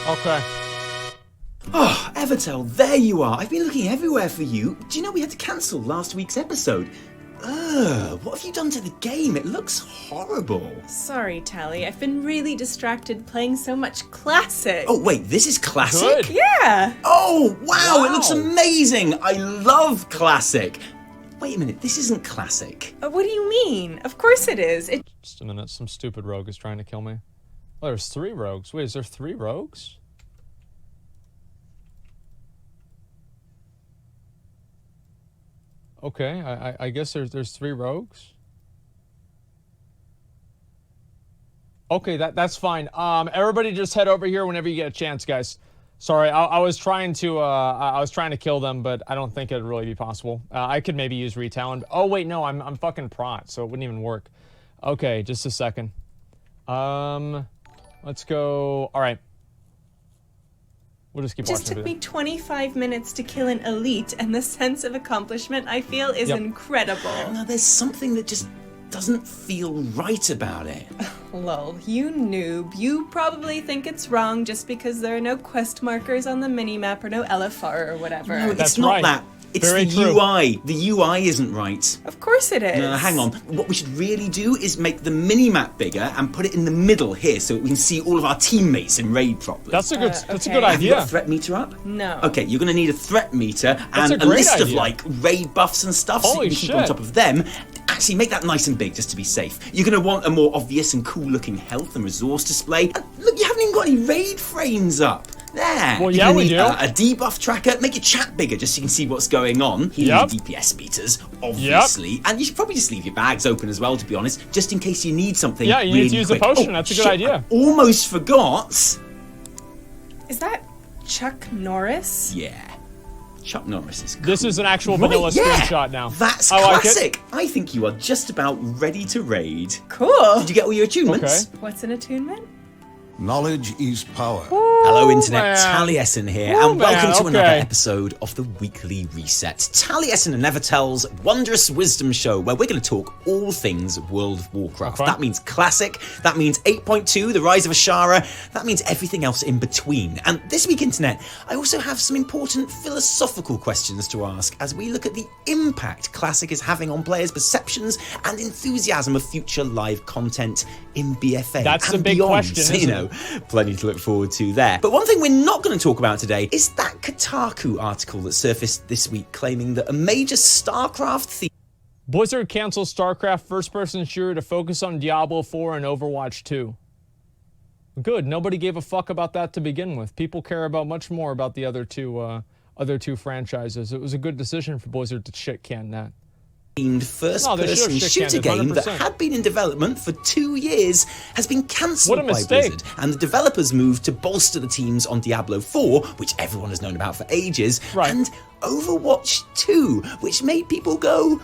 Okay. Oh, Evitel, there you are. I've been looking everywhere for you. Do you know we had to cancel last week's episode? What have you done to the game? It looks horrible. Sorry, Tally. I've been really distracted playing so much Classic. Oh, wait, this is Classic? Good. Yeah! Oh, wow, it looks amazing. I love Classic. Wait a minute, this isn't Classic. What do you mean? Of course it is. Just a minute, some stupid rogue is trying to kill me. Oh, there's 3 rogues. Wait, is there 3 rogues? Okay, I guess there's 3 rogues. Okay, that's fine. Everybody just head over here whenever you get a chance, guys. Sorry, I was trying to kill them, but I don't think it'd really be possible. I could maybe use retalent. Oh wait, no, I'm fucking prot, so it wouldn't even work. Okay, just a second. Let's go. All right. We'll just keep watching. It just took me 25 minutes to kill an elite, and the sense of accomplishment I feel is incredible. No, there's something that just doesn't feel right about it. Lol, you noob. You probably think it's wrong just because there are no quest markers on the minimap or no LFR or whatever. No, That's it's not right. that. It's Very the true. UI. The UI isn't right. Of course it is. No, hang on. What we should really do is make the mini-map bigger and put it in the middle here so we can see all of our teammates in raid properly. That's a good okay. good Have you got idea. a threat meter up? No. Okay, you're going to need a threat meter That's and a a great list of idea. like raid buffs and stuff so Holy you can keep on shit. top of them. Actually, make that nice and big just to be safe. You're going to want a more obvious and cool-looking health and resource display. And look, you haven't even got any raid frames up. There. Well, You're yeah, gonna we need do. a debuff tracker. Make your chat bigger just so you can see what's going on. You Yep. need DPS meters, obviously. And you should probably just leave your bags open as well, to be honest, just in case you need something. Yeah, you really need to use quick. a potion. Oh, That's a good shit, idea. I almost forgot. Is that Chuck Norris? Yeah. Chuck Norris is cool. This is an actual Right, vanilla yeah. screenshot now. That's I like it. classic. I think you are just about ready to raid. Cool. Did you get all your attunements? Okay. What's an attunement? Knowledge is power. Hello, Internet. man. Taliesin here, Ooh, and welcome man, to another okay. episode of the Weekly Reset. Taliesin and Evitel's Wondrous Wisdom Show, where we're going to talk all things World of Warcraft. Okay. That means Classic, that means 8.2, The Rise of Ashara, that means everything else in between. And this week, Internet, I also have some important philosophical questions to ask as we look at the impact Classic is having on players' perceptions and enthusiasm of future live content in BFA. That's and the big beyond. question, So, you isn't know, plenty to look forward to there. But one thing we're not going to talk about today is that Kotaku article that surfaced this week claiming that a major StarCraft theme Blizzard cancels StarCraft first-person shooter to focus on Diablo 4 and Overwatch 2. Good. Nobody gave a fuck about that to begin with. People care about much more about the other two franchises. It was a good decision for Blizzard to shit-can that. themed first-person shit-canned shooter it, game that 100%. had been in development for 2 years has been cancelled What a by mistake. Blizzard, and the developers moved to bolster the teams on Diablo 4, which everyone has known about for ages, Right. and Overwatch 2, which made people go,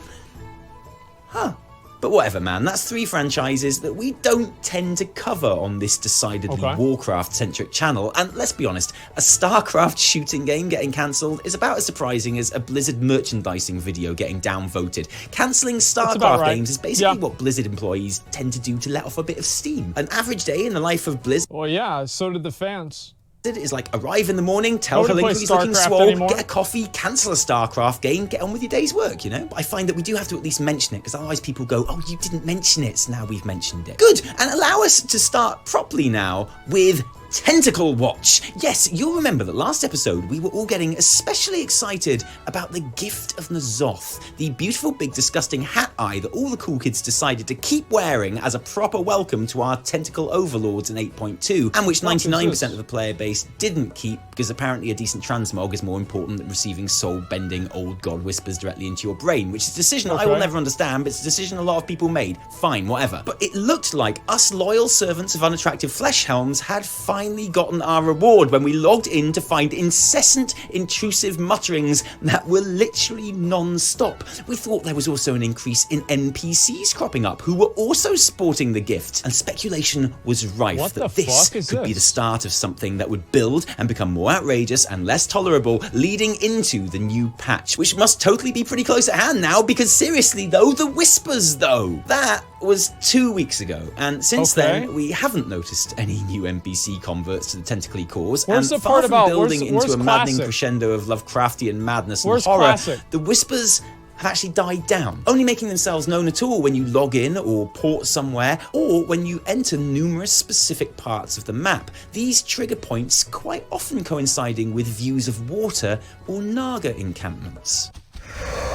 huh. But whatever, man, that's 3 franchises that we don't tend to cover on this decidedly Okay. Warcraft-centric channel, and let's be honest, a StarCraft shooting game getting cancelled is about as surprising as a Blizzard merchandising video getting downvoted. Cancelling about StarCraft right. games is basically Yeah. what Blizzard employees tend to do to let off a bit of steam. An average day in the life of Blizzard Well, yeah, so did the fans. is like arrive in the morning, tell Nobody Kalinka plays he's looking StarCraft swole, anymore. get a coffee, cancel a StarCraft game, get on with your day's work, you know? But I find that we do have to at least mention it, because otherwise people go, oh, you didn't mention it, so now we've mentioned it. Good, and allow us to start properly now with Tentacle Watch. Yes, you'll remember that last episode we were all getting especially excited about the Gift of N'Zoth, the beautiful big disgusting hat eye that all the cool kids decided to keep wearing as a proper welcome to our tentacle overlords in 8.2, and which 99% of the player base didn't keep because apparently a decent transmog is more important than receiving soul-bending old god whispers directly into your brain, which is a decision I will Okay. never understand, but it's a decision a lot of people made. Fine, whatever. But it looked like us loyal servants of unattractive flesh helms had finally gotten our reward when we logged in to find incessant, intrusive mutterings that were literally non-stop. We thought there was also an increase in NPCs cropping up who were also sporting the gift, and speculation was rife What that the this fuck is could be this? the start of something that would build and become more more outrageous and less tolerable leading into the new patch, which must totally be pretty close at hand now, because seriously though, the whispers though, that was 2 weeks ago, and since then we haven't noticed any new NPC converts to the tentacly cause. Where's and the far part from about building into where's a maddening classic? crescendo of Lovecraftian madness and Where's horror, classic? the whispers have actually died down, only making themselves known at all when you log in or port somewhere, or when you enter numerous specific parts of the map. These trigger points quite often coinciding with views of water or Naga encampments.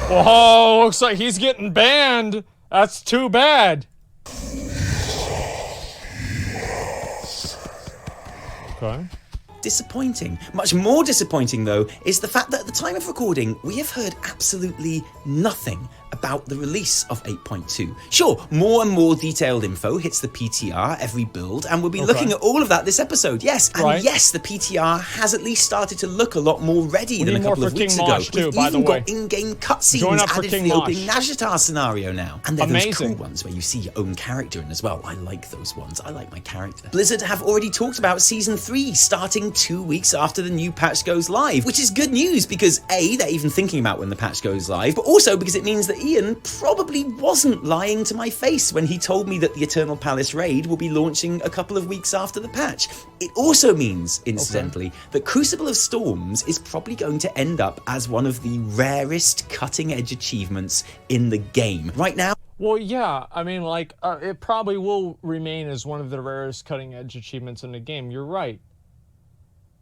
Whoa, looks like he's getting banned. That's too bad. Okay. Disappointing. Much more disappointing, though, is the fact that at the time of recording, we have heard absolutely nothing about the release of 8.2. Sure, more and more detailed info hits the PTR every build, and we'll be looking at all of that this episode, yes. And yes, the PTR has at least started to look a lot more ready than a couple of weeks ago. We've even got in-game cutscenes added to the opening Nazjatar scenario now. And there are those cool ones where you see your own character in as well. I like those ones. I like my character. Blizzard have already talked about Season 3 starting 2 weeks after the new patch goes live, which is good news because A, they're even thinking about when the patch goes live, but also because it means that Ian probably wasn't lying to my face when he told me that the Eternal Palace raid will be launching a couple of weeks after the patch. It also means, incidentally, that Crucible of Storms is probably going to end up as one of the rarest cutting-edge achievements in the game. Right now, well, yeah, I mean, like, it probably will remain as one of the rarest cutting-edge achievements in the game. You're right.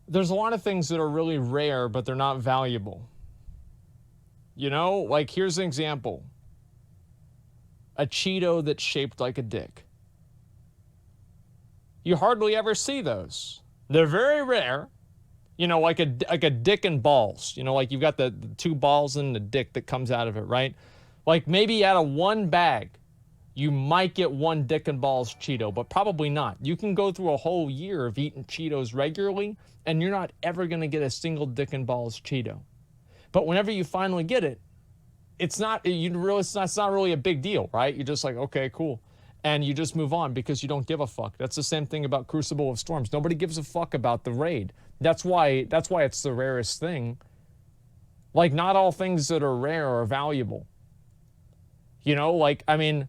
There's a lot of things that are really rare, but they're not valuable. You know, like, here's an example. A Cheeto that's shaped like a dick. You hardly ever see those. They're very rare. You know, like a dick and balls. You know, like you've got the two balls and the dick that comes out of it, right? Like maybe out of one bag, you might get one dick and balls Cheeto, but probably not. You can go through a whole year of eating Cheetos regularly, and you're not ever going to get a single dick and balls Cheeto. But whenever you finally get it, it's not really a big deal, right? You're just like, okay, cool. And you just move on because you don't give a fuck. That's the same thing about Crucible of Storms. Nobody gives a fuck about the raid. That's why it's the rarest thing. Like, not all things that are rare are valuable. You know, like, I mean,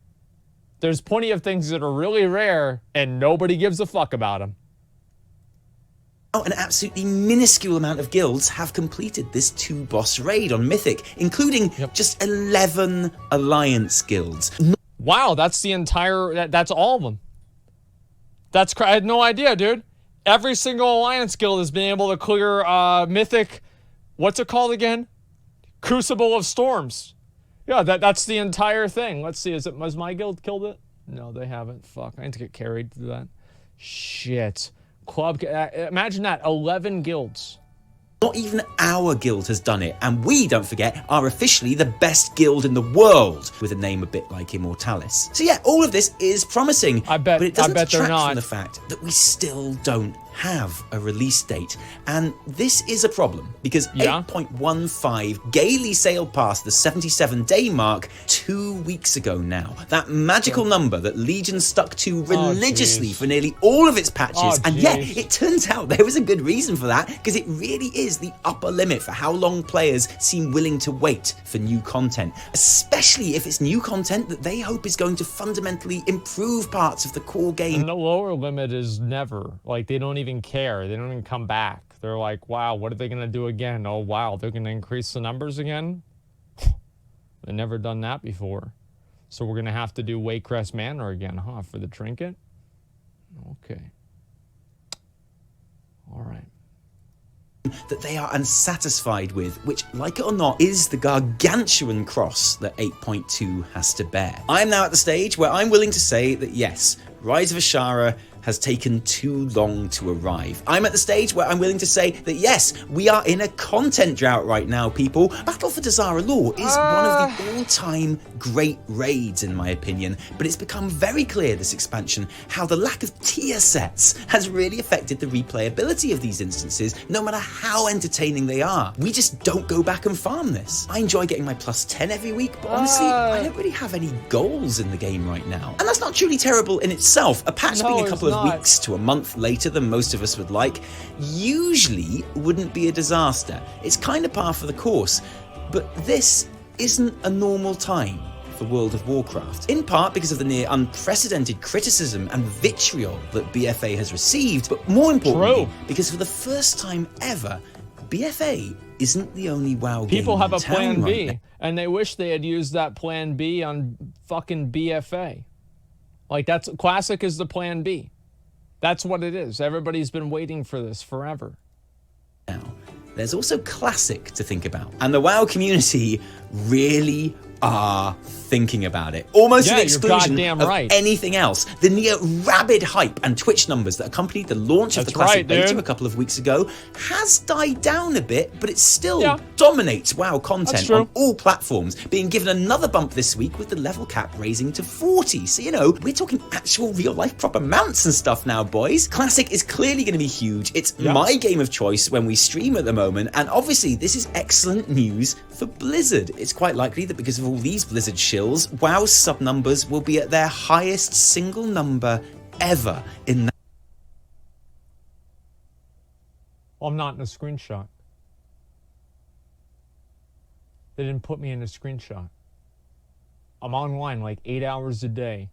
there's plenty of things that are really rare and nobody gives a fuck about them. An absolutely minuscule amount of guilds have completed this 2-boss raid on Mythic, including just 11 Alliance guilds. Wow, that's the entire, that's all of them. I had no idea, dude. Every single Alliance guild has been able to clear Mythic, what's it called again? Crucible of Storms. Yeah, that's the entire thing. Let's see, has my guild killed it? No, they haven't. Fuck, I need to get carried through that. Shit. Club, imagine that, 11 guilds. Not even our guild has done it, and we, don't forget, are officially the best guild in the world, with a name a bit like Immortalis. So yeah, all of this is promising, but it doesn't detract from the fact that we still don't have a release date. And this is a problem, because 8.15 gaily sailed past the 77-day mark 2 weeks ago now. That magical number that Legion stuck to religiously for nearly all of its patches. And yeah, it turns out there was a good reason for that, because it really is the upper limit for how long players seem willing to wait for new content, especially if it's new content that they hope is going to fundamentally improve parts of the core game. And the lower limit is never. Like, they don't even care. They don't even come back. They're like, wow, what are they going to do again? Oh, wow, they're going to increase the numbers again? They've never done that before. So we're going to have to do Waycrest Manor again, huh, for the trinket? Okay. All right. That they are unsatisfied with, which, like it or not, is the gargantuan cross that 8.2 has to bear. I am now at the stage where I'm willing to say that yes, Rise of Ashara has taken too long to arrive. I'm at the stage where I'm willing to say that yes, we are in a content drought right now, people. Battle for Dazara Law is one of the all-time great raids, in my opinion, but it's become very clear this expansion how the lack of tier sets has really affected the replayability of these instances, no matter how entertaining they are. We just don't go back and farm this. I enjoy getting my plus 10 every week, but honestly, I don't really have any goals in the game right now. And that's not truly terrible in its itself. A patch being a it's couple of not. weeks to a month later than most of us would like usually wouldn't be a disaster. It's kind of par for the course. But this isn't a normal time for World of Warcraft, in part because of the near unprecedented criticism and vitriol that BFA has received, but more importantly, because for the first time ever, BFA isn't the only WoW game People have in a town plan right B, now. and they wish they had used that plan B on fucking BFA. Like, that's Classic is the plan B. That's what it is. Everybody's been waiting for this forever. Now, there's also Classic to think about, and the WoW community really are thinking about it, almost to the you're exclusion goddamn of right. anything else. The near rabid hype and Twitch numbers that accompanied the launch of the That's Classic right, beta dude. a couple of weeks ago has died down a bit, but it still Yeah. dominates WoW That's content true. on all platforms, being given another bump this week with the level cap raising to 40. So, you know, we're talking actual real life proper mounts and stuff now, boys. Classic is clearly going to be huge. It's my game of choice when we stream at the moment, and obviously this is excellent news for Blizzard. It's quite likely that because of all these Blizzard shills, WoW's sub numbers will be at their highest single number ever in that. Well, I'm not in a screenshot. They didn't put me in a screenshot. I'm online like 8 hours a day.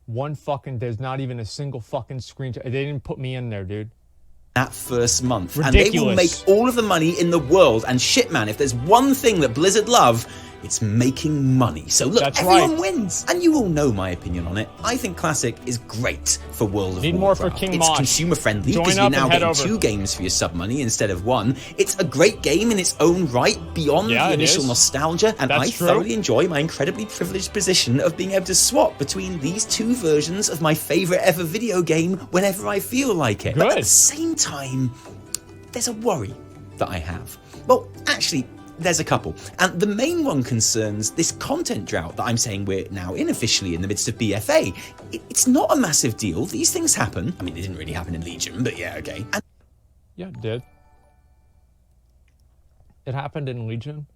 There's not even a single fucking screenshot. They didn't put me in there, dude. That first month. Ridiculous. And they will make all of the money in the world. And shit, man, if there's one thing that Blizzard love, it's making money. So look, That's everyone right. wins. And you all know my opinion on it. I think Classic is great for World of Need more for Warcraft. King It's Mosh. consumer friendly Join because up you're and now head getting over. 2 games for your sub money instead of 1. It's a great game in its own right, beyond Yeah, the it initial is. nostalgia. And That's I true. thoroughly enjoy my incredibly privileged position of being able to swap between these 2 versions of my favorite ever video game whenever I feel like it. But at Good. the same time, there's a worry that I have. Well, actually, there's a couple. And the main one concerns this content drought that I'm saying we're now officially in the midst of BFA. It's not a massive deal. These things happen. I mean, they didn't really happen in Legion, but yeah, okay. And Yeah, it did. It happened in Legion?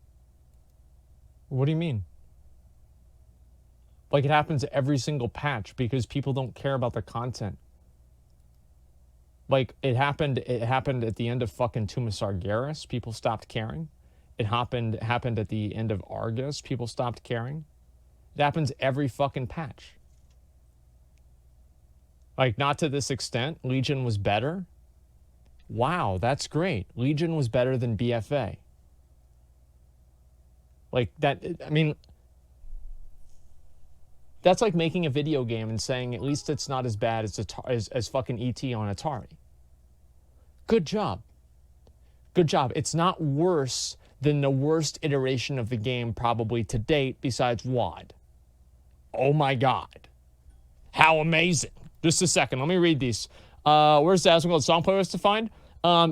What do you mean? Like, it happens every single patch because people don't care about the content. Like, it happened at the end of fucking Tomb of Sargeras. People stopped caring. It happened at the end of Argus. People stopped caring. It happens every fucking patch. Like, not to this extent. Legion was better. Wow, that's great. Legion was better than BFA. Like, that, I mean, that's like making a video game and saying at least it's not as bad as fucking ET on Atari. Good job. Good job. It's not worse than the worst iteration of the game probably to date besides WoD. Oh my God. How amazing. Just a second. Let me read these. Where's the Asmongold song playlist to find?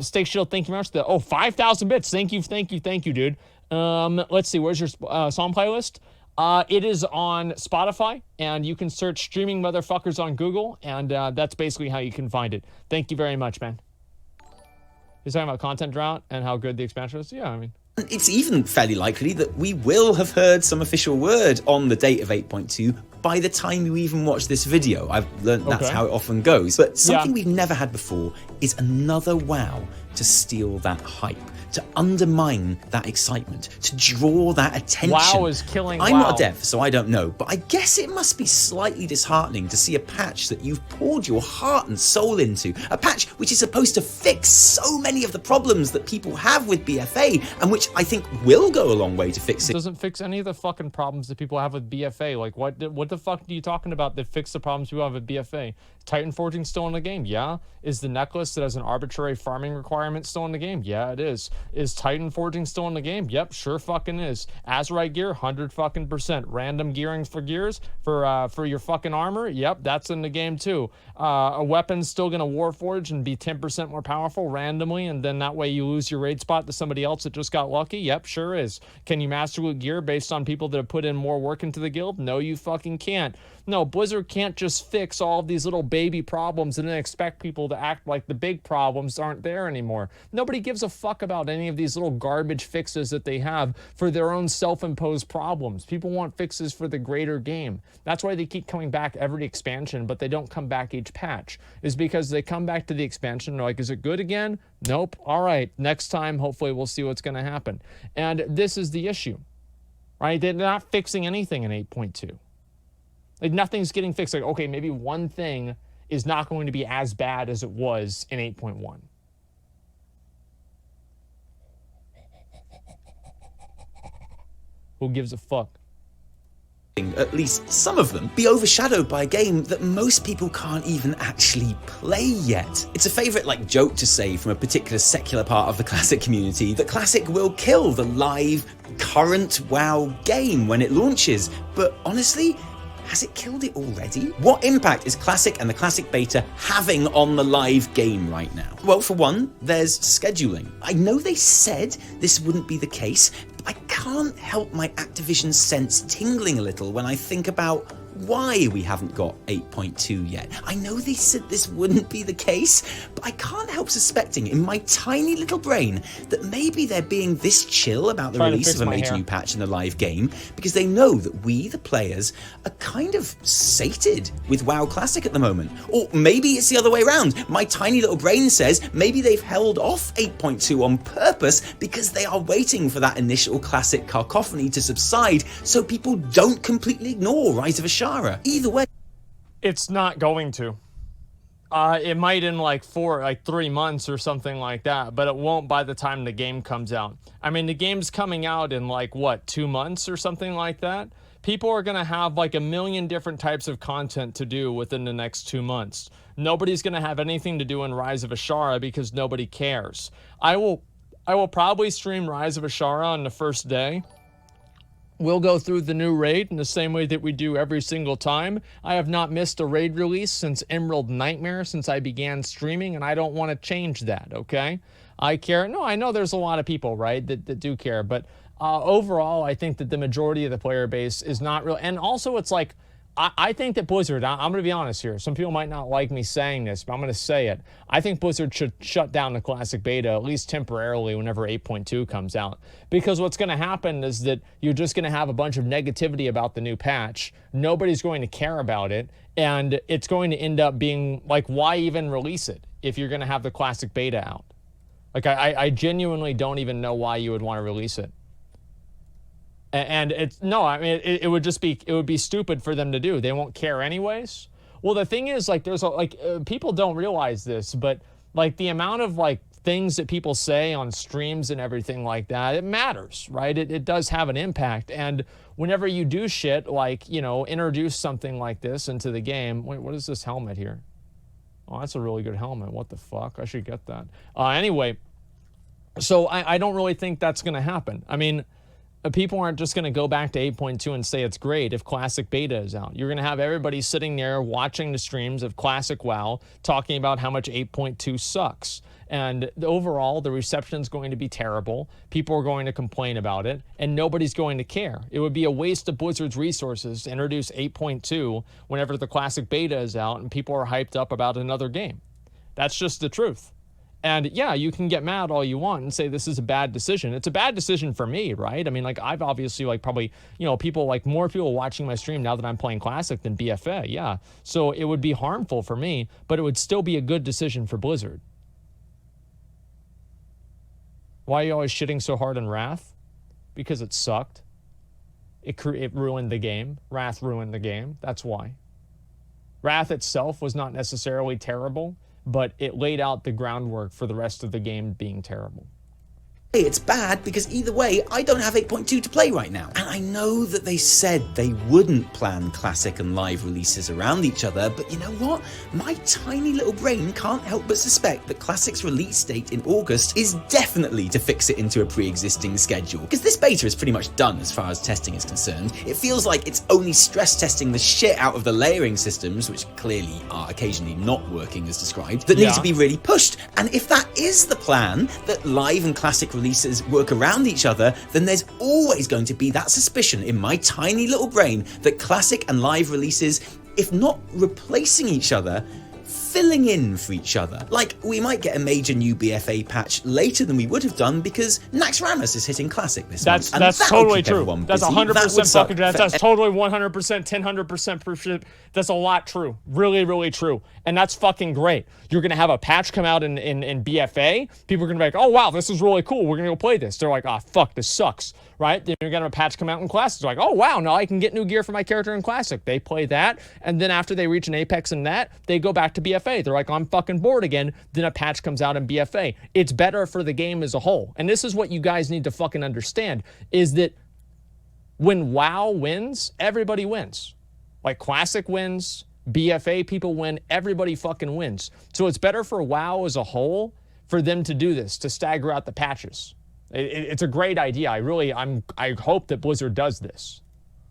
Steak Shield, thank you very much. 5,000 bits. Thank you, dude. Let's see. Where's your song playlist? It is on Spotify, and you can search Streaming Motherfuckers on Google, and that's basically how you can find it. Thank you very much, man. You're talking about content drought and how good the expansion is? Yeah, I mean. it's even fairly likely that we will have heard some official word on the date of 8.2 by the time you even watch this video. I've learned that's how it often goes. But something we've never had before is another WoW to steal that hype, to undermine that excitement, to draw that attention. WoW is killing I'm WoW. not a dev, so I don't know, but I guess it must be slightly disheartening to see a patch that you've poured your heart and soul into, a patch which is supposed to fix so many of the problems that people have with BFA, and which I think will go a long way to fixing. It doesn't fix any of the fucking problems that people have with BFA. Like, what the fuck are you talking about that fix the problems people have with BFA? Titan Forging still in the game? Yeah. Is the necklace that has an arbitrary farming requirement still in the game? Yeah, it is. Is Titan Forging still in the game? Yep, sure fucking is. Azurite gear, 100%. Random gearing for gears for your fucking armor? Yep, that's in the game too. A weapon's still gonna Warforge and be 10% more powerful randomly, and then that way you lose your raid spot to somebody else that just got lucky? Yep, sure is. Can you master loot gear based on people that have put in more work into the guild? No, you fucking can't. No, Blizzard can't just fix all of these little baby problems and then expect people to act like the big problems aren't there anymore. anymore. Nobody gives a fuck about any of these little garbage fixes that they have for their own self-imposed problems. People want fixes for the greater game. That's why they keep coming back every expansion, but they don't come back each patch, is because they come back to the expansion and they're like, is it good again? Nope. All right, next time, hopefully we'll see what's going to happen. And this is the issue, right? They're not fixing anything in 8.2. Like, nothing's getting fixed. Like, okay, maybe one thing is not going to be as bad as it was in 8.1. Who gives a fuck? At least some of them, be overshadowed by a game that most people can't even actually play yet. It's a favourite joke to say from a particular secular part of the Classic community that Classic will kill the live current WoW game when it launches, but honestly, has it killed it already? What impact is Classic and the Classic Beta having on the live game right now? Well, for one, there's scheduling. I know they said this wouldn't be the case, but I can't help my Activision sense tingling a little when I think about why we haven't got 8.2 yet. I know they said this wouldn't be the case, but I can't help suspecting in my tiny little brain that maybe they're being this chill about the release of a major new patch in the live game because they know that we, the players, are kind of sated with WoW Classic at the moment. Or maybe it's the other way around. My tiny little brain says maybe they've held off 8.2 on purpose because they are waiting for that initial Classic cacophony to subside so people don't completely ignore Rise of Ashara. Either way, it's not going to. It might in 3 months or something like that, but it won't by the time the game comes out. I mean, the game's coming out in 2 months or something like that. People are going to have a million different types of content to do within the next 2 months. Nobody's going to have anything to do in Rise of Ashara because nobody cares. I will probably stream Rise of Ashara on the first day. We'll go through the new raid in the same way that we do every single time. I have not missed a raid release since Emerald Nightmare since I began streaming, and I don't want to change that, okay? I care. No, I know there's a lot of people, right, that do care, but overall, I think that the majority of the player base is not real. And also, it's I think that Blizzard, I'm going to be honest here, some people might not like me saying this, but I'm going to say it. I think Blizzard should shut down the Classic Beta, at least temporarily, whenever 8.2 comes out. Because what's going to happen is that you're just going to have a bunch of negativity about the new patch. Nobody's going to care about it, and it's going to end up being, why even release it if you're going to have the Classic Beta out? I genuinely don't even know why you would want to release it. And it's, no, I mean, it would just be, it would be stupid for them to do. They won't care anyways. Well, the thing is, there's people don't realize this, but the amount of things that people say on streams and everything like that, it matters, right? It does have an impact. And whenever you do shit introduce something like this into the game, wait, what is this helmet here? Oh, that's a really good helmet. What the fuck? I should get that. Anyway, so I don't really think that's going to happen. I mean, people aren't just going to go back to 8.2 and say it's great if Classic Beta is out. You're going to have everybody sitting there watching the streams of Classic WoW talking about how much 8.2 sucks. And overall, the reception is going to be terrible. People are going to complain about it, and nobody's going to care. It would be a waste of Blizzard's resources to introduce 8.2 whenever the Classic Beta is out and people are hyped up about another game. That's just the truth. And yeah, you can get mad all you want and say this is a bad decision. It's a bad decision for me, right? I mean, I've obviously probably, people more people watching my stream now that I'm playing Classic than BFA, yeah. So it would be harmful for me, but it would still be a good decision for Blizzard. Why are you always shitting so hard on Wrath? Because it sucked. It ruined the game. Wrath ruined the game. That's why. Wrath itself was not necessarily terrible, but it laid out the groundwork for the rest of the game being terrible. It's bad because either way, I don't have 8.2 to play right now. And I know that they said they wouldn't plan Classic and live releases around each other, but you know what? My tiny little brain can't help but suspect that Classic's release date in August is definitely to fix it into a pre-existing schedule. Because this beta is pretty much done as far as testing is concerned. It feels like it's only stress testing the shit out of the layering systems, which clearly are occasionally not working as described, that need to be really pushed. And if that is the plan, that live and Classic releases work around each other, then there's always going to be that suspicion in my tiny little brain that Classic and live releases, if not replacing each other, filling in for each other. Like, we might get a major new BFA patch later than we would have done because Naxxramas is hitting Classic this month. That's that'll totally keep true. everyone That's busy. 100% fucking true. That's totally 100%, 100% proof. That's a lot true. Really, really true. And that's fucking great. You're going to have a patch come out in BFA. People are going to be like, oh, wow, this is really cool. We're going to go play this. They're like, oh, fuck, this sucks. Right? Then you're going to have a patch come out in Classic. They're like, oh, wow, now I can get new gear for my character in Classic. They play that. And then after they reach an apex in that, they go back to BFA. They're like, I'm fucking bored again. Then a patch comes out in BFA. It's better for the game as a whole. And this is what you guys need to fucking understand, is that when WoW wins, everybody wins. Like Classic wins, BFA people win, everybody fucking wins. So it's better for WoW as a whole for them to do this, to stagger out the patches. It's a great idea. I hope that Blizzard does this.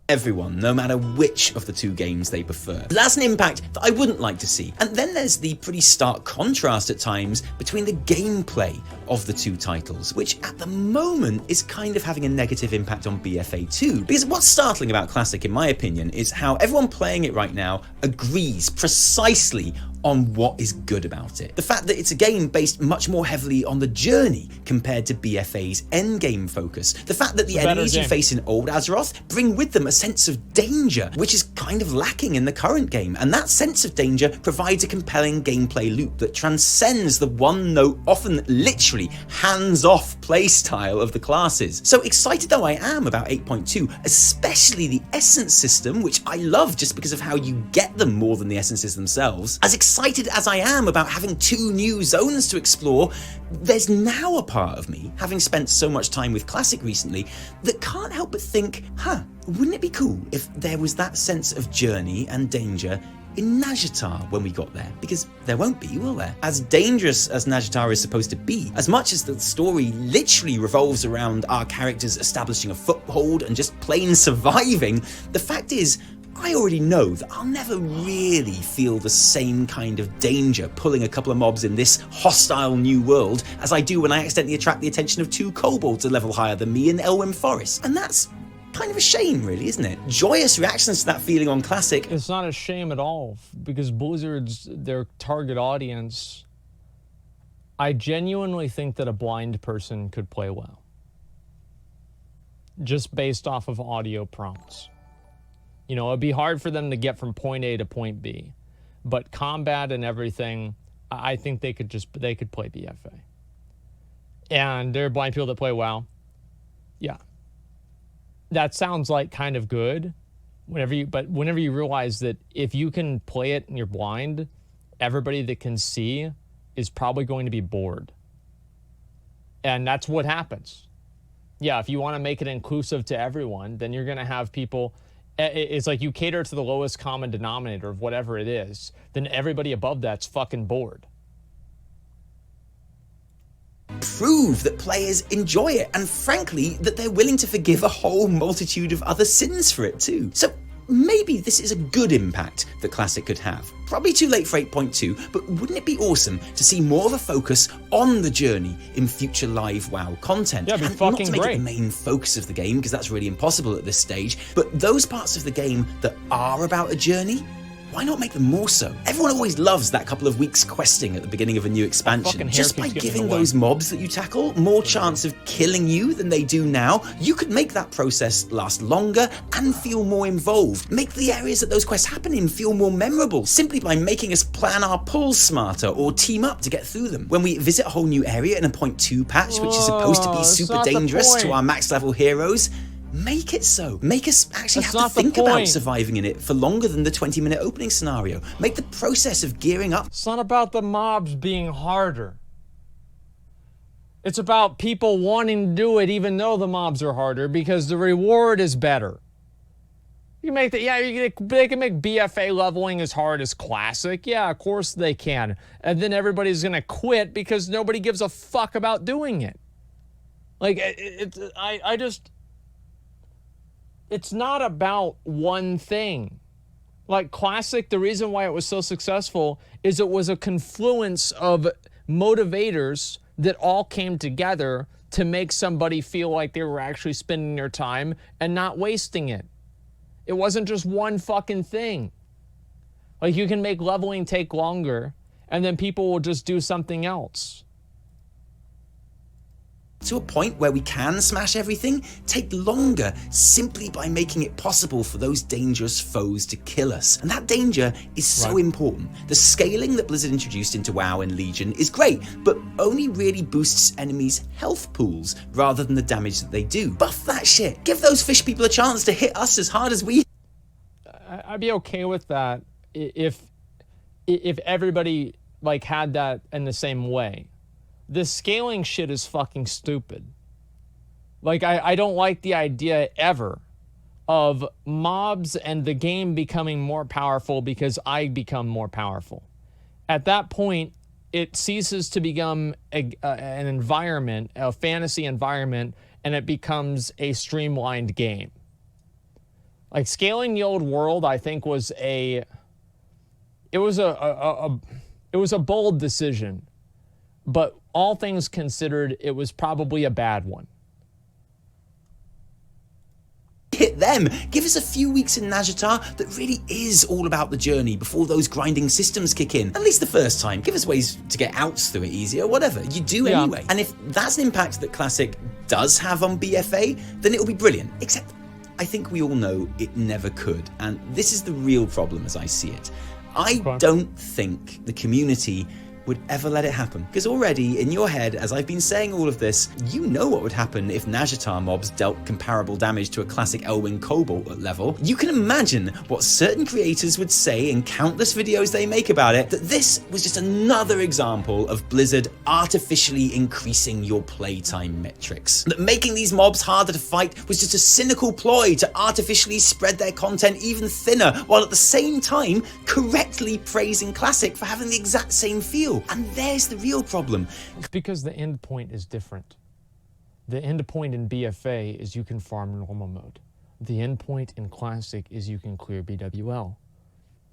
Everyone, no matter which of the two games they prefer. That's an impact that I wouldn't like to see. And then there's the pretty stark contrast at times between the gameplay of the two titles, which at the moment is kind of having a negative impact on BFA too. Because what's startling about Classic, in my opinion, is how everyone playing it right now agrees precisely on what is good about it. The fact that it's a game based much more heavily on the journey compared to BFA's endgame focus. The fact that the enemies you face in Old Azeroth bring with them a sense of danger, which is kind of lacking in the current game. And that sense of danger provides a compelling gameplay loop that transcends the one-note, often literally hands-off playstyle of the classes. So excited though I am about 8.2, especially the Essence system, which I love just because of how you get them more than the essences themselves. As excited as I am about having 2 new zones to explore, there's now a part of me, having spent so much time with Classic recently, that can't help but think, wouldn't it be cool if there was that sense of journey and danger in Nazjatar when we got there? Because there won't be, will there? As dangerous as Nazjatar is supposed to be, as much as the story literally revolves around our characters establishing a foothold and just plain surviving, the fact is, I already know that I'll never really feel the same kind of danger pulling a couple of mobs in this hostile new world as I do when I accidentally attract the attention of 2 kobolds a level higher than me in Elwyn Forest. And that's kind of a shame, really, isn't it? Joyous reactions to that feeling on Classic. It's not a shame at all, because Blizzard's their target audience. I genuinely think that a blind person could play WoW, just based off of audio prompts. You know, it'd be hard for them to get from point A to point B, but combat and everything, I think they could play BFA. And there are blind people that play WoW. Yeah. That sounds like kind of good whenever you realize that if you can play it and you're blind, everybody that can see is probably going to be bored. And that's what happens. Yeah, if you want to make it inclusive to everyone, then you're going to have people. It's like you cater to the lowest common denominator of whatever it is, then everybody above that's fucking bored. Prove that players enjoy it, and frankly, that they're willing to forgive a whole multitude of other sins for it too. So maybe this is a good impact that Classic could have. Probably too late for 8.2, but wouldn't it be awesome to see more of a focus on the journey in future live WoW content? Yeah, it'd be and fucking not to make great. it the main focus of the game, because that's really impossible at this stage, but those parts of the game that are about a journey, why not make them more so? Everyone always loves that couple of weeks questing at the beginning of a new expansion. Just by giving those mobs that you tackle more chance of killing you than they do now, you could make that process last longer and feel more involved. Make the areas that those quests happen in feel more memorable, simply by making us plan our pulls smarter or team up to get through them. When we visit a whole new area in a 0.2 patch, which is supposed to be super dangerous to our max level heroes, make it so. Make us actually have to think about surviving in it for longer than the 20-minute opening scenario. Make the process of gearing up. It's not about the mobs being harder. It's about people wanting to do it even though the mobs are harder, because the reward is better. You can make they can make BFA leveling as hard as Classic. Yeah, of course they can. And then everybody's going to quit because nobody gives a fuck about doing it. Like, it's not about one thing. Like Classic, the reason why it was so successful is it was a confluence of motivators that all came together to make somebody feel like they were actually spending their time and not wasting it. It wasn't just one fucking thing. Like, you can make leveling take longer and then people will just do something else. To a point where we can smash everything take longer simply by making it possible for those dangerous foes to kill us. And that danger is so important. The scaling that Blizzard introduced into WoW and Legion is great, but only really boosts enemies' health pools rather than the damage that they do. Buff that shit. Give those fish people a chance to hit us as hard as we. I'd be okay with that if everybody like had that in the same way. This scaling shit is fucking stupid. Like, I don't like the idea ever of mobs and the game becoming more powerful because I become more powerful. At that point, it ceases to become an environment, a fantasy environment, and it becomes a streamlined game. Like, scaling the old world, I think, was a bold decision. But all things considered, it was probably a bad one. Hit them. Give us a few weeks in Nazjatar that really is all about the journey before those grinding systems kick in. At least the first time. Give us ways to get outs through it easier, whatever. You do anyway. And if that's an impact that Classic does have on BFA, then it'll be brilliant. Except, I think we all know it never could. And this is the real problem as I see it. I don't think the community would ever let it happen. Because already, in your head, as I've been saying all of this, you know what would happen if Nazjatar mobs dealt comparable damage to a classic Elwyn Cobalt level. You can imagine what certain creators would say in countless videos they make about it, that this was just another example of Blizzard artificially increasing your playtime metrics. That making these mobs harder to fight was just a cynical ploy to artificially spread their content even thinner, while at the same time correctly praising Classic for having the exact same feel. And there's the real problem. It's because the end point is different. The end point in BFA is you can farm normal mode. The end point in Classic is you can clear BWL.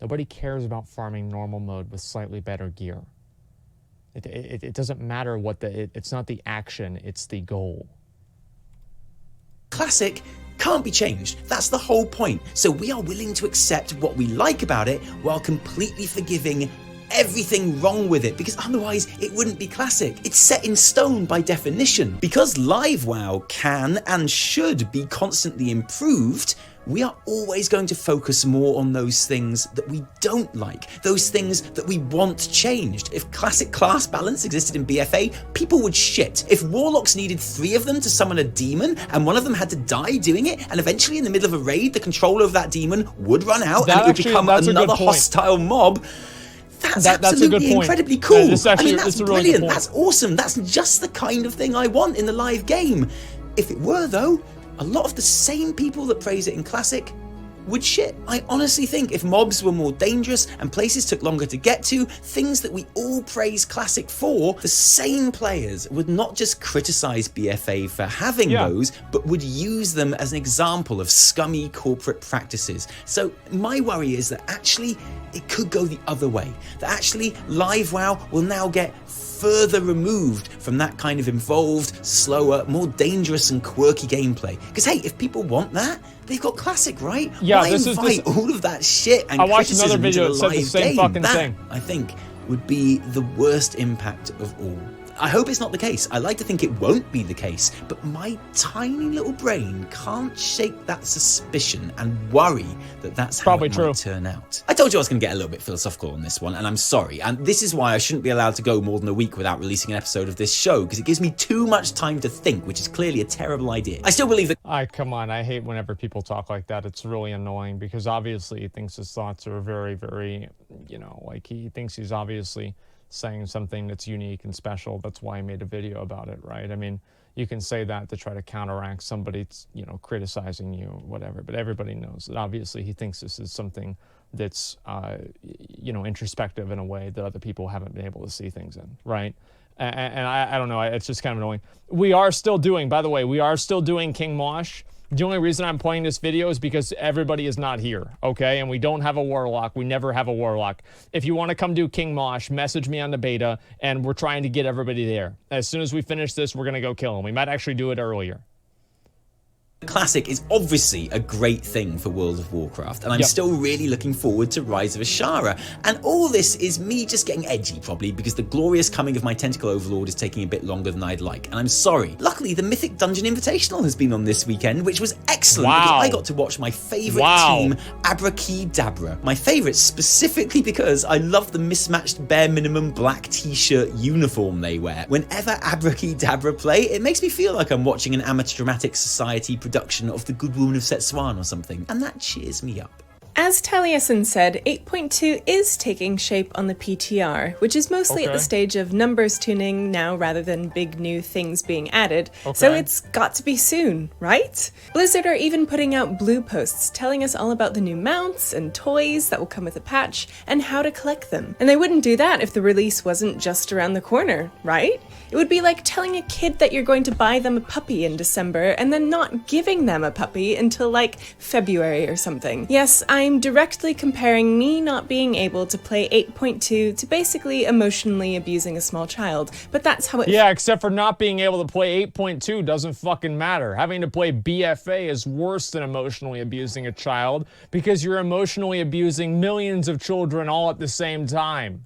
Nobody cares about farming normal mode with slightly better gear. It doesn't matter what it's not the action, it's the goal. Classic can't be changed. That's the whole point. So we are willing to accept what we like about it while completely forgiving everything wrong with it, because otherwise it wouldn't be Classic. It's set in stone by definition. Because live WoW can and should be constantly improved, we are always going to focus more on those things that we don't like, those things that we want changed. If Classic class balance existed in BFA, people would shit. If Warlocks needed 3 of them to summon a demon, and one of them had to die doing it, and eventually in the middle of a raid, the control over that demon would run out, and it would become another hostile mob, that's absolutely incredibly cool. I mean, that's brilliant. That's awesome. That's just the kind of thing I want in the live game. If it were, though, a lot of the same people that praise it in Classic would shit. I honestly think if mobs were more dangerous and places took longer to get to, things that we all praise Classic for, the same players would not just criticize BFA for having those, but would use them as an example of scummy corporate practices. So my worry is that actually it could go the other way. That actually live WoW will now get further removed from that kind of involved, slower, more dangerous and quirky gameplay. Because hey, if people want that, they've got Classic, right? Yeah, why invite all of that shit and I watched another criticism video into that the said the live same game? fucking That, thing. I think, would be the worst impact of all. I hope it's not the case. I like to think it won't be the case, but my tiny little brain can't shake that suspicion and worry that that's how it might turn out. I told you I was going to get a little bit philosophical on this one, and I'm sorry. And this is why I shouldn't be allowed to go more than a week without releasing an episode of this show, because it gives me too much time to think, which is clearly a terrible idea. I still believe that... Come on, I hate whenever people talk like that. It's really annoying, because obviously he thinks his thoughts are very, very, like he thinks he's obviously saying something that's unique and special. That's why I made a video about it, right? I mean, you can say that to try to counteract somebody, criticizing you or whatever, but everybody knows that obviously he thinks this is something that's, introspective in a way that other people haven't been able to see things in, right? And I don't know, it's just kind of annoying. We are still doing King Mosh. The only reason I'm playing this video is because everybody is not here, okay? And we don't have a Warlock. We never have a Warlock. If you want to come do King Mosh, message me on the beta, and we're trying to get everybody there. As soon as we finish this, we're going to go kill him. We might actually do it earlier. Classic is obviously a great thing for World of Warcraft, and I'm still really looking forward to Rise of Ashara. And all this is me just getting edgy, probably, because the glorious coming of my Tentacle Overlord is taking a bit longer than I'd like, and I'm sorry. Luckily, the Mythic Dungeon Invitational has been on this weekend, which was excellent because I got to watch my favourite team, Abracadabra. My favourite specifically because I love the mismatched bare minimum black t-shirt uniform they wear. Whenever Abracadabra play, it makes me feel like I'm watching an amateur dramatic society production of The Good Woman of Setswan or something, and that cheers me up. As Taliesin said, 8.2 is taking shape on the PTR, which is mostly at the stage of numbers tuning now rather than big new things being added, so it's got to be soon, right? Blizzard are even putting out blue posts telling us all about the new mounts and toys that will come with the patch and how to collect them. And they wouldn't do that if the release wasn't just around the corner, right? It would be like telling a kid that you're going to buy them a puppy in December and then not giving them a puppy until like February or something. Yes, I'm directly comparing me not being able to play 8.2 to basically emotionally abusing a small child, but that's how it— Yeah, except for not being able to play 8.2 doesn't fucking matter. Having to play BFA is worse than emotionally abusing a child because you're emotionally abusing millions of children all at the same time.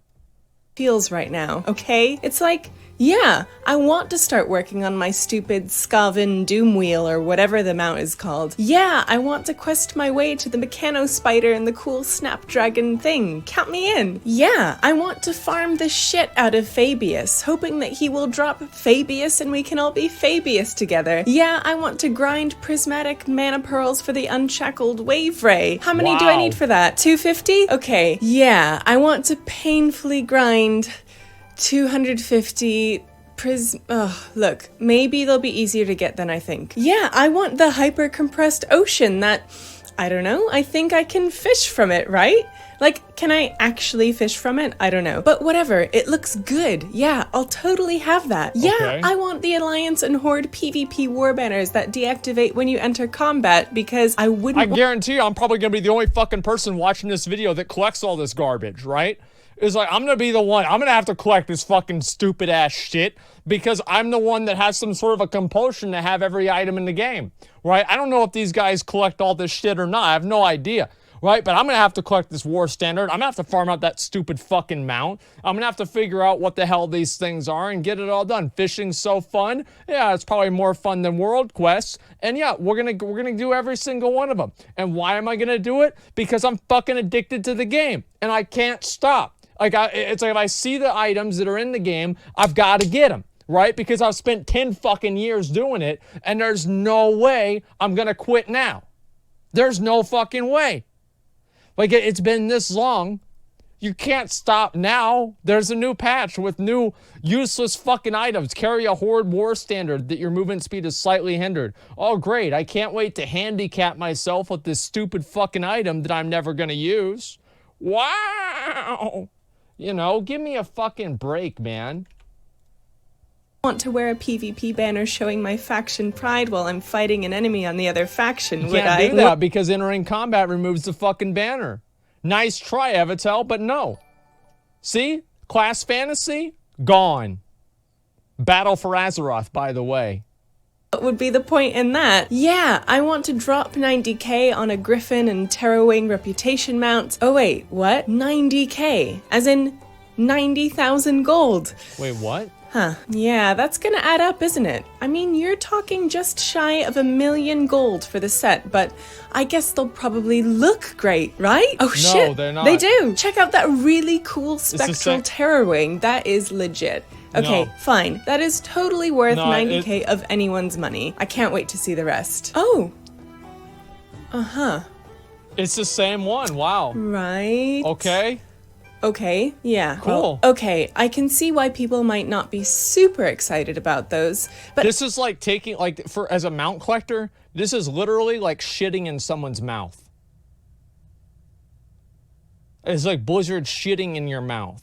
Feels right now, okay? It's like, yeah, I want to start working on my stupid Skaven Doom Wheel or whatever the mount is called. Yeah, I want to quest my way to the Mechano Spider and the cool Snapdragon thing. Count me in. Yeah, I want to farm the shit out of Fabius, hoping that he will drop Fabius and we can all be Fabius together. Yeah, I want to grind prismatic mana pearls for the Unshackled Wave Ray. How many do I need for that? 250? Okay, yeah, I want to painfully grind 250 look, maybe they'll be easier to get than I think. Yeah, I want the hyper compressed ocean that, I don't know, I think I can fish from it, right? Like, can I actually fish from it? I don't know. But whatever, it looks good. Yeah, I'll totally have that. Yeah, I want the Alliance and Horde PvP war banners that deactivate when you enter combat because I wouldn't— I guarantee you I'm probably gonna be the only fucking person watching this video that collects all this garbage, right? It's like, I'm gonna be the one, I'm gonna have to collect this fucking stupid ass shit because I'm the one that has some sort of a compulsion to have every item in the game, right? I don't know if these guys collect all this shit or not, I have no idea, right? But I'm gonna have to collect this war standard, I'm gonna have to farm out that stupid fucking mount, I'm gonna have to figure out what the hell these things are and get it all done. Fishing's so fun, yeah, it's probably more fun than world quests, and yeah, we're gonna do every single one of them. And why am I gonna do it? Because I'm fucking addicted to the game, and I can't stop. Like, it's like if I see the items that are in the game, I've got to get them, right? Because I've spent 10 fucking years doing it, and there's no way I'm going to quit now. There's no fucking way. Like, it's been this long. You can't stop now. There's a new patch with new useless fucking items. Carry a Horde war standard that your movement speed is slightly hindered. Oh, great. I can't wait to handicap myself with this stupid fucking item that I'm never going to use. Wow. You know, give me a fucking break, man. I want to wear a PvP banner showing my faction pride while I'm fighting an enemy on the other faction, would I? You can't do that because entering combat removes the fucking banner. Nice try, Evitel, but no. See? Class fantasy? Gone. Battle for Azeroth, by the way. What would be the point in that? Yeah, I want to drop 90k on a Griffin and Terrawing reputation mount. Oh wait, what? 90k? As in 90,000 gold. Wait, what? Huh. Yeah, that's gonna add up, isn't it? I mean, you're talking just shy of 1 million gold for the set, but I guess they'll probably look great, right? Oh shit, no, they're not. They do! Check out that really cool spectral Terrawing. That is legit. Okay, fine. That is totally worth 90k of anyone's money. I can't wait to see the rest. Oh! Uh-huh. It's the same one, wow. Right. Okay. Okay, yeah. Cool. Well, okay, I can see why people might not be super excited about those, but— This is like taking, like, as a mount collector, this is literally like shitting in someone's mouth. It's like Blizzard shitting in your mouth.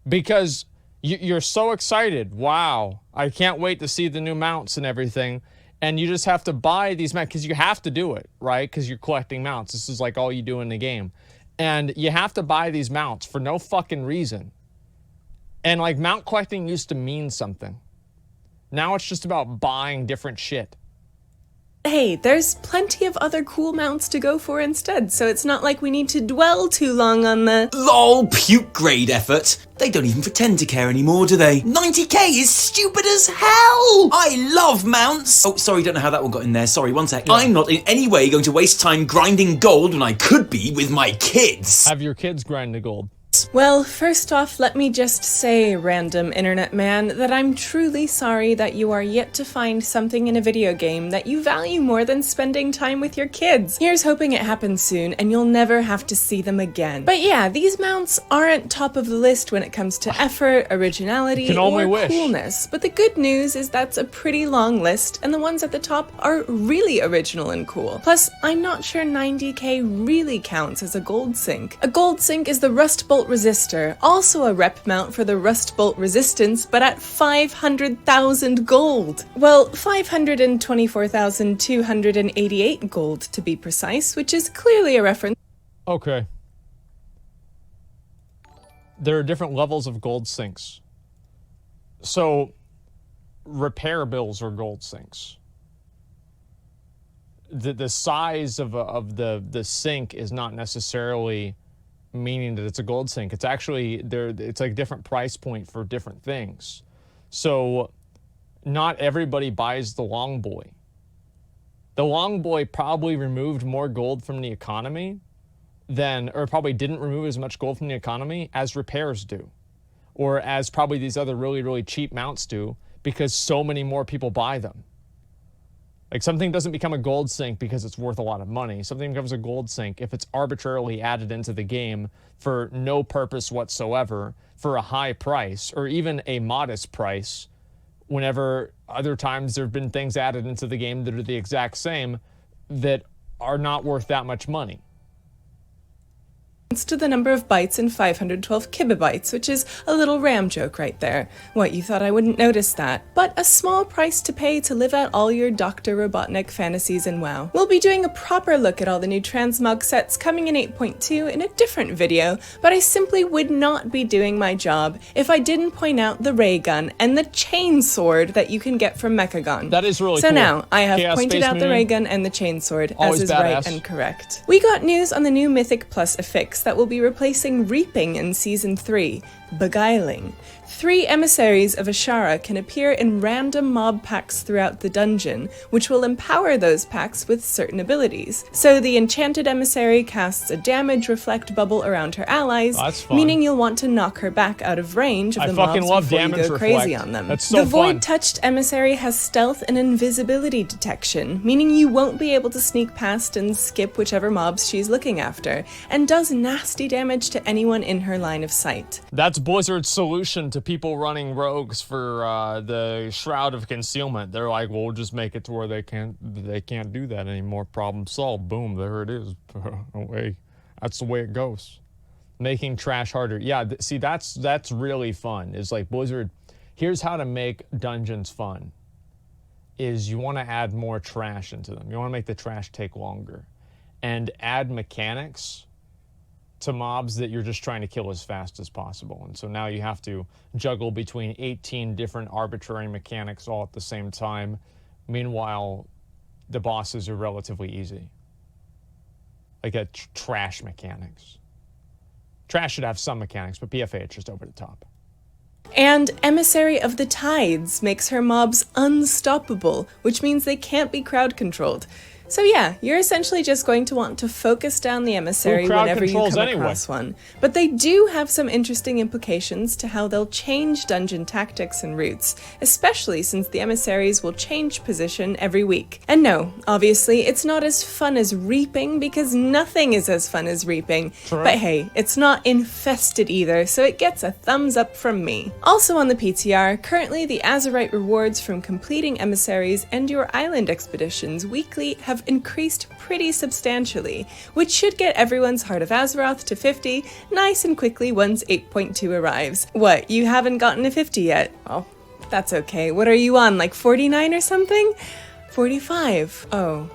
Because you're so excited. Wow. I can't wait to see the new mounts and everything. And you just have to buy these mounts because you have to do it, right? Because you're collecting mounts. This is like all you do in the game. And you have to buy these mounts for no fucking reason. And like mount collecting used to mean something. Now it's just about buying different shit. hey, there's plenty of other cool mounts to go for instead, so it's not like we need to dwell too long on the LOL puke grade effort. They don't even pretend to care anymore, do they? 90k is stupid as hell! I love mounts! Oh, sorry, don't know how that one got in there. Sorry, one sec. I'm not in any way going to waste time grinding gold when I could be with my kids. Have your kids grind the gold. Well, first off, let me just say, random internet man, that I'm truly sorry that you are yet to find something in a video game that you value more than spending time with your kids. Here's hoping it happens soon and you'll never have to see them again. But yeah, these mounts aren't top of the list when it comes to effort, originality, or coolness. But the good news is that's a pretty long list, and the ones at the top are really original and cool. Plus, I'm not sure 90k really counts as a gold sink. A gold sink is the Rust Bolt Resistor, also a rep mount for the Rust Bolt Resistance, but at 500,000 gold. Well, 524,288 gold to be precise, which is clearly a reference. Okay. There are different levels of gold sinks. So, repair bills are gold sinks. The size of the sink is not necessarily meaning that it's a gold sink. It's actually it's like different price point for different things. So not everybody buys the long boy. The long boy probably removed more gold from the economy or probably didn't remove as much gold from the economy as repairs do, or as probably these other really, really cheap mounts do, because so many more people buy them. Like, something doesn't become a gold sink because it's worth a lot of money. Something becomes a gold sink if it's arbitrarily added into the game for no purpose whatsoever, for a high price, or even a modest price, whenever other times there have been things added into the game that are the exact same that are not worth that much money. To the number of bytes in 512 kilobytes, which is a little RAM joke right there. What, you thought I wouldn't notice that? But a small price to pay to live out all your Dr. Robotnik fantasies in WoW. We'll be doing a proper look at all the new transmog sets coming in 8.2 in a different video, but I simply would not be doing my job if I didn't point out the ray gun and the chain sword that you can get from Mechagon. That is really cool. So now, I have Chaos pointed Space out the Marine. ray gun and the chain sword, Always as is badass. right and correct. We got news on the new Mythic Plus affix that will be replacing Reaping in Season 3, Beguiling. 3 emissaries of Ashara can appear in random mob packs throughout the dungeon, which will empower those packs with certain abilities. So the enchanted emissary casts a damage reflect bubble around her allies, meaning you'll want to knock her back out of range of the mobs before you go crazy on them. That's so the fun. Void-touched emissary has stealth and invisibility detection, meaning you won't be able to sneak past and skip whichever mobs she's looking after, and does nasty damage to anyone in her line of sight. That's Blizzard's solution to people running rogues for the Shroud of Concealment. They're like, well, we'll just make it to where they can't do that anymore. Problem solved. Boom, there it is. Away. That's the way it goes. Making trash harder. Yeah, see, that's really fun. It's like Blizzard, here's how to make dungeons fun. Is you want to add more trash into them. You want to make the trash take longer. And add mechanics to mobs that you're just trying to kill as fast as possible. And so now you have to juggle between 18 different arbitrary mechanics all at the same time. Meanwhile, the bosses are relatively easy. Like trash mechanics. Trash should have some mechanics, but BFA is just over the top. And Emissary of the Tides makes her mobs unstoppable, which means they can't be crowd controlled. So yeah, you're essentially just going to want to focus down the emissary whenever you come across one. But they do have some interesting implications to how they'll change dungeon tactics and routes, especially since the emissaries will change position every week. And no, obviously, it's not as fun as reaping, because nothing is as fun as reaping. True. But hey, it's not infested either, so it gets a thumbs up from me. Also on the PTR, currently the Azurite rewards from completing emissaries and your island expeditions weekly have increased pretty substantially, which should get everyone's Heart of Azeroth to 50 nice and quickly once 8.2 arrives. What, you haven't gotten to 50 yet? Oh, that's okay. What are you on, like 49 or something? 45. Oh.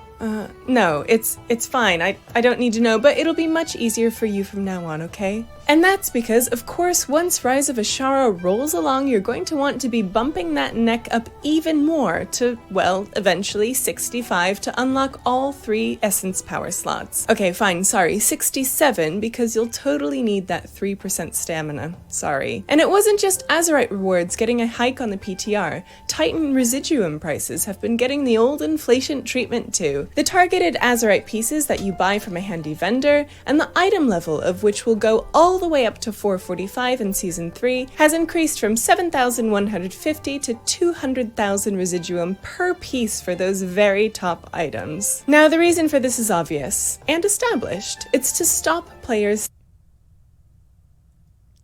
No, it's fine. I don't need to know, but it'll be much easier for you from now on, okay? And that's because, of course, once Rise of Ashara rolls along, you're going to want to be bumping that neck up even more to, well, eventually 65 to unlock all 3 Essence power slots. Okay, fine, sorry, 67, because you'll totally need that 3% stamina. Sorry. And it wasn't just Azerite rewards getting a hike on the PTR. Titan Residuum prices have been getting the old inflation treatment too. The targeted Azerite pieces that you buy from a handy vendor, and the item level of which will go all the way up to 445 in Season 3, has increased from 7,150 to 200,000 residuum per piece for those very top items. Now, the reason for this is obvious and established. It's to stop players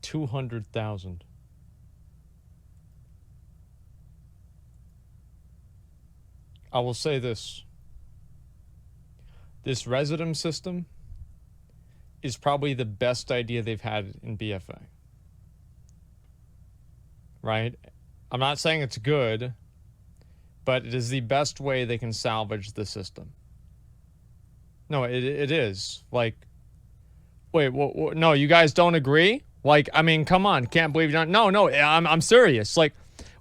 200,000. I will say this. This Residuum system is probably the best idea they've had in BFA. Right? I'm not saying it's good, but it is the best way they can salvage the system. No, it is. Like, wait, no, you guys don't agree? Like, I mean, come on, can't believe you don't. No, I'm serious. Like,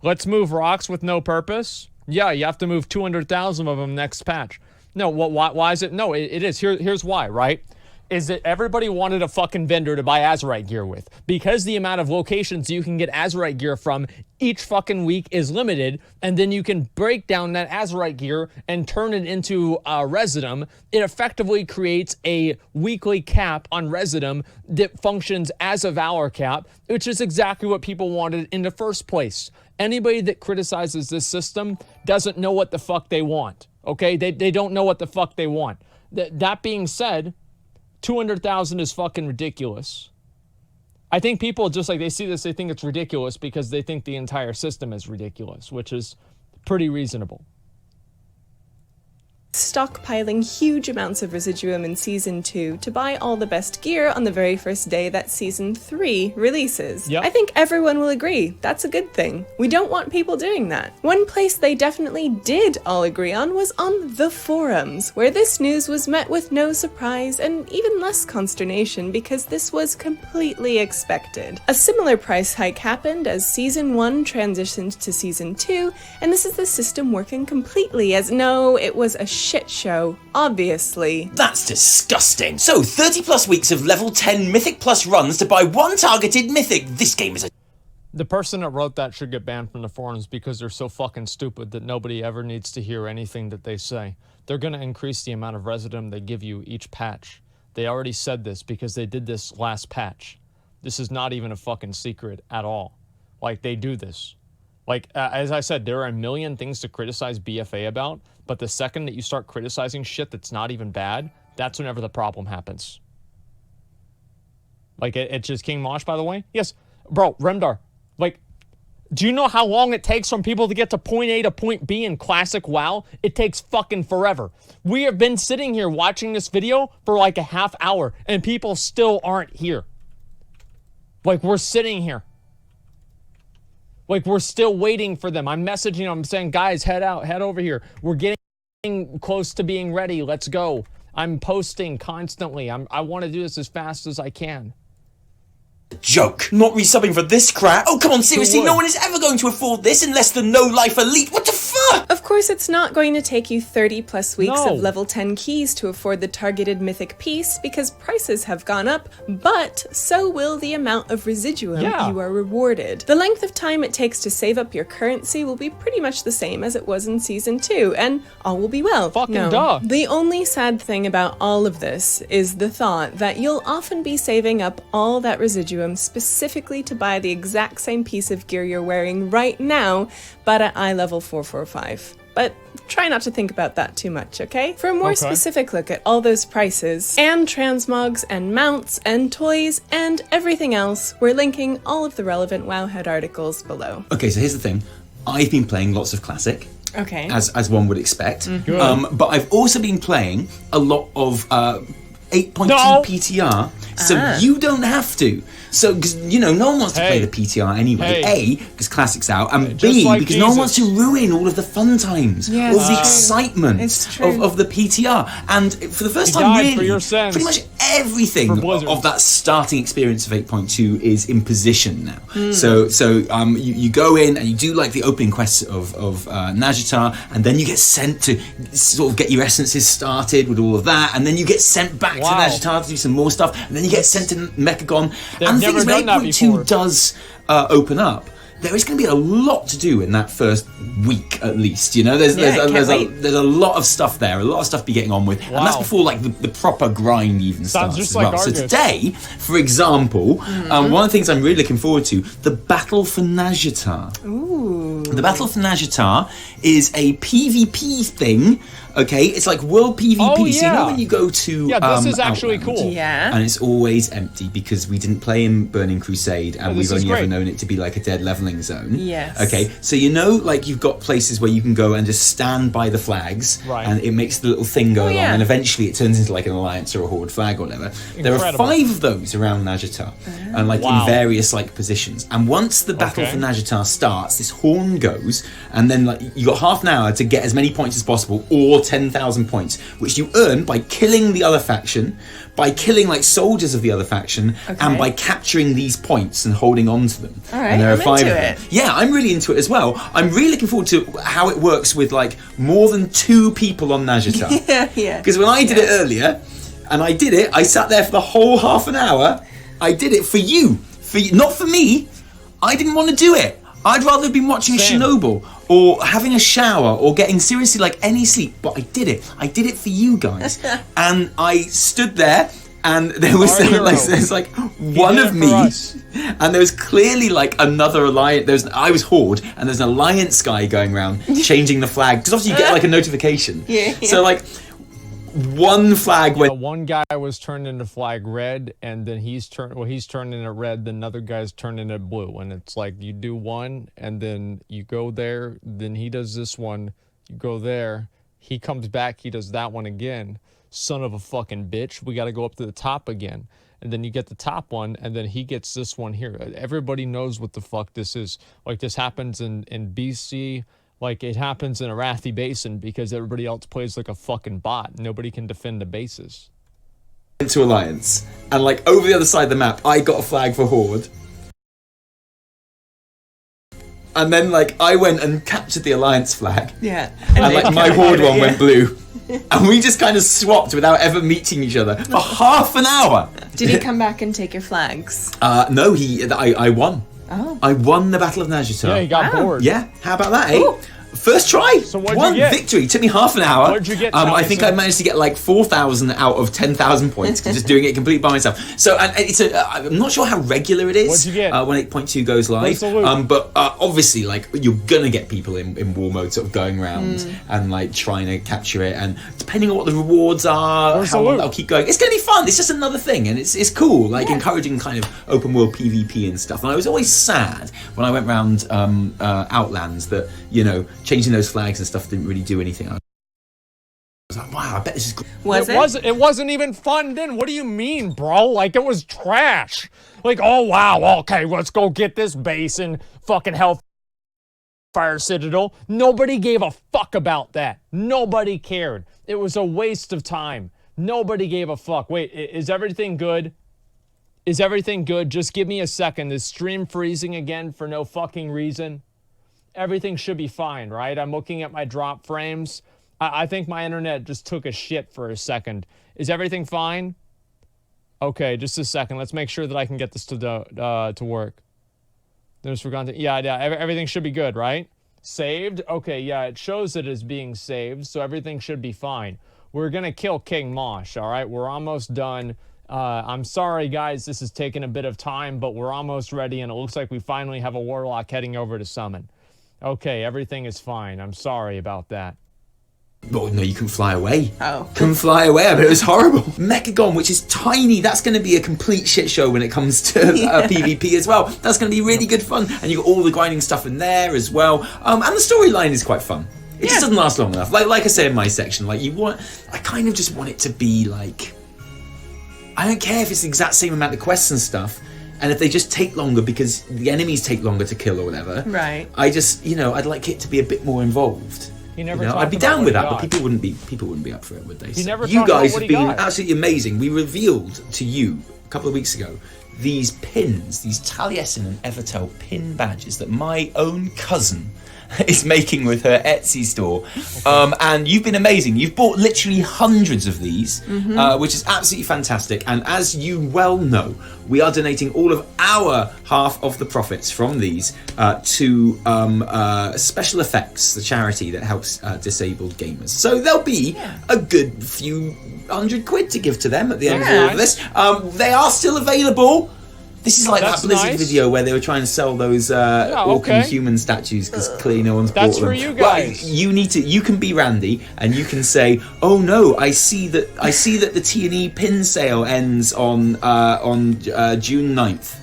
let's move rocks with no purpose. Yeah, you have to move 200,000 of them next patch. No, why is it? No, it is. Here's why, right? Is that everybody wanted a fucking vendor to buy Azerite gear with. Because the amount of locations you can get Azerite gear from each fucking week is limited, and then you can break down that Azerite gear and turn it into Residuum, it effectively creates a weekly cap on Residuum that functions as a Valor cap, which is exactly what people wanted in the first place. Anybody that criticizes this system doesn't know what the fuck they want, okay? They don't know what the fuck they want. That being said, 200,000 is fucking ridiculous. I think people just like they see this, they think it's ridiculous because they think the entire system is ridiculous, which is pretty reasonable. Stockpiling huge amounts of residuum in Season 2 to buy all the best gear on the very first day that Season 3 releases. Yep. I think everyone will agree that's a good thing. We don't want people doing that. One place they definitely did all agree on was on the forums, where this news was met with no surprise and even less consternation because this was completely expected. A similar price hike happened as Season 1 transitioned to Season 2, and this is the system working completely as no, it was a shit show, obviously. That's disgusting. So 30 plus weeks of level 10 Mythic Plus runs to buy one targeted Mythic. This game is a... The person that wrote that should get banned from the forums because they're so fucking stupid that nobody ever needs to hear anything that they say. They're going to increase the amount of Residuum they give you each patch. They already said this because they did this last patch. This is not even a fucking secret at all. Like, they do this. Like, as I said, there are a million things to criticize BFA about, but the second that you start criticizing shit that's not even bad, that's whenever the problem happens. Like, it's just King Mosh, by the way? Yes. Bro, Remdar, like, do you know how long it takes from people to get to point A to point B in classic WoW? It takes fucking forever. We have been sitting here watching this video for like a half hour, and people still aren't here. Like, we're sitting here. Like, we're still waiting for them. I'm messaging them, I'm saying, guys, head out, head over here. We're getting close to being ready. Let's go. I'm posting constantly. I want to do this as fast as I can. Joke. Not resubbing for this crap. Oh, come on, seriously, no one is ever going to afford this unless the no-life elite. What the fuck? Of course, it's not going to take you 30 plus weeks of level 10 keys to afford the targeted mythic piece because prices have gone up, but so will the amount of residuum you are rewarded. The length of time it takes to save up your currency will be pretty much the same as it was in Season 2, and all will be well. Duh. The only sad thing about all of this is the thought that you'll often be saving up all that residuum specifically to buy the exact same piece of gear you're wearing right now, but at eye level 445. But try not to think about that too much, okay? For a more specific look at all those prices, and transmogs, and mounts, and toys, and everything else, we're linking all of the relevant Wowhead articles below. Okay, so here's the thing. I've been playing lots of Classic. Okay. As one would expect. But I've also been playing a lot of 8.2 No. PTR, so you don't have to. So, because, you know, no one wants to play the PTR anyway. A, because Classic's out, and B, like because no one wants to ruin all of the fun times, Yeah, all of the it's excitement of the PTR. And for the first time, died for really, your sins. pretty much everything of that starting experience of 8.2 is in position now. So you go in and you do like the opening quests of Najatar, and then you get sent to sort of get your essences started with all of that, and then you get sent back to Najatar to do some more stuff, and then you get sent to Mechagon. And the thing is, when 8.2 does open up, there is going to be a lot to do in that first week, at least. You know, there's a lot of stuff there, a lot of stuff to be getting on with, and that's before like the proper grind even starts just as like well. So Argus. today, for example, one of the things I'm really looking forward to, the Battle for Najatar. Ooh. The Battle for Najatar is a PvP thing. Okay, it's like world PvP. Oh, yeah. So you know when you go to this is actually Outland, cool. Yeah. and it's always empty because we didn't play in Burning Crusade, and we've only ever known it to be like a dead leveling zone. Yes. Okay, so you know, like you've got places where you can go and just stand by the flags, and it makes the little thing go along, and eventually it turns into like an alliance or a horde flag or whatever. There are 5 of those around Najatar, and like in various like positions. And once the battle for Najatar starts, this horn goes, and then like you got half an hour to get as many points as possible, or 10,000 points, which you earn by killing the other faction, by killing like soldiers of the other faction, and by capturing these points and holding on to them. All right, and there are I'm 5 into of them. it. Yeah, I'm really into it as well. I'm really looking forward to how it works with like more than 2 people on Najatar. Yeah. Because when I did it earlier, and I did it, I sat there for the whole half an hour. I did it for you, not for me. I didn't want to do it. I'd rather have been watching a Chernobyl or having a shower or getting seriously like any sleep, but I did it. I did it for you guys. And I stood there, and there was there's like one of me, and there was clearly like another alliance. I was Horde, and there's an alliance guy going around changing the flag, because obviously you get like a notification. So like one flag went. One guy was turned into flag red, and then he's turned into red, then another guy's turned into blue, and it's like you do one, and then you go there, then he does this one, you go there, he comes back, he does that one again. Son of a fucking bitch, we got to go up to the top again, and then you get the top one, and then he gets this one here. Everybody knows what the fuck this is. Like, this happens in BC. Like, it happens in Arathi Basin because everybody else plays like a fucking bot. Nobody can defend the bases. Into alliance, and like over the other side of the map, I got a flag for Horde. And then like I went and captured the alliance flag. Yeah. And like my Horde one went blue. And we just kind of swapped without ever meeting each other for half an hour. Did he come back and take your flags? No, I won. Oh. I won the Battle of Najatar. Yeah, he got bored. Yeah, how about that, eh? First try. So what'd One you get? victory. Took me half an hour. What'd you get, I think Taliesin? I managed to get like 4,000 out of 10,000 points just doing it completely by myself. So and it's I'm not sure how regular it is. What'd you get? When 8.2 goes live. Where's the loot? But obviously, like you're gonna get people in war mode sort of going around and like trying to capture it. And depending on what the rewards are, Where's how the long loot? they'll keep going. It's gonna be fun. It's just another thing, and it's cool. Like encouraging kind of open world PvP and stuff. And I was always sad when I went around Outlands that changing those flags and stuff didn't really do anything. I was like, wow, I bet this is great. It wasn't even fun then. What do you mean, bro? Like, it was trash. Like, oh wow, okay, let's go get this base in fucking Hellfire Citadel. Nobody gave a fuck about that. Nobody cared. It was a waste of time. Nobody gave a fuck. Wait, is everything good? Is everything good? Just give me a second. Is stream freezing again for no fucking reason? Everything should be fine, right? I'm looking at my drop frames. I think my internet just took a shit for a second. Is everything fine? Okay, just a second. Let's make sure that I can get this to work. There's forgotten. Yeah, everything should be good, right? Saved? Okay, yeah, it shows that it's being saved, so everything should be fine. We're gonna kill King Mosh, all right? We're almost done. I'm sorry, guys, this is taking a bit of time, but we're almost ready, and it looks like we finally have a Warlock heading over to summon. Okay, everything is fine. I'm sorry about that. Oh, no, you can fly away. Oh. Can fly away. I bet it was horrible. Mechagon, which is tiny, that's going to be a complete shit show when it comes to PvP as well. That's going to be really good fun. And you've got all the grinding stuff in there as well. And the storyline is quite fun. It just doesn't last long enough. Like I said in my section, like I kind of just want it to be like I don't care if it's the exact same amount of quests and stuff, and if they just take longer because the enemies take longer to kill or whatever. Right. I just, I'd like it to be a bit more involved. He never. I'd be down with that, but people wouldn't be up for it, would they? He never. You guys have been got. absolutely amazing. We revealed to you a couple of weeks ago these pins, these Taliesin and Evitel pin badges that my own cousin is making with her Etsy store. And you've been amazing. You've bought literally hundreds of these, which is absolutely fantastic. And as you well know, we are donating all of our half of the profits from these to Special Effects, the charity that helps disabled gamers. So there'll be a good few £100 to give to them at the end of all of this. They are still available. This is like that Blizzard video where they were trying to sell those orc and human statues because clearly no one's bought them. That's for you guys. Well, you can be Randy and you can say, "Oh no, I see that the T&E pin sale ends on June 9th."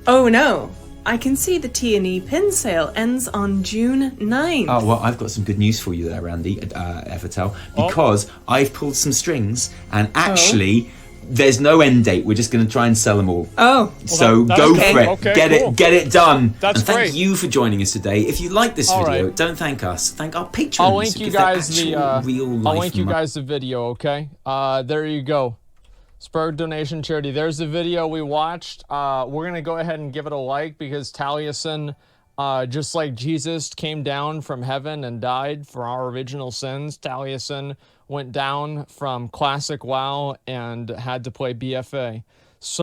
Oh no, I can see the T&E pin sale ends on June 9th. Oh, well, I've got some good news for you there, Randy, Evitel, because I've pulled some strings and actually... There's no end date. We're just going to try and sell them all. Oh. So go for it. Okay, get it done. That's and thank great. you for joining us today. If you like this video, don't thank us. Thank our patrons. I'll link you guys the real life. I'll link you guys the video, okay? There you go. Spur donation charity. There's the video we watched. We're going to go ahead and give it a like because Taliesin, just like Jesus came down from heaven and died for our original sins, Taliesin went down from Classic WoW and had to play BFA.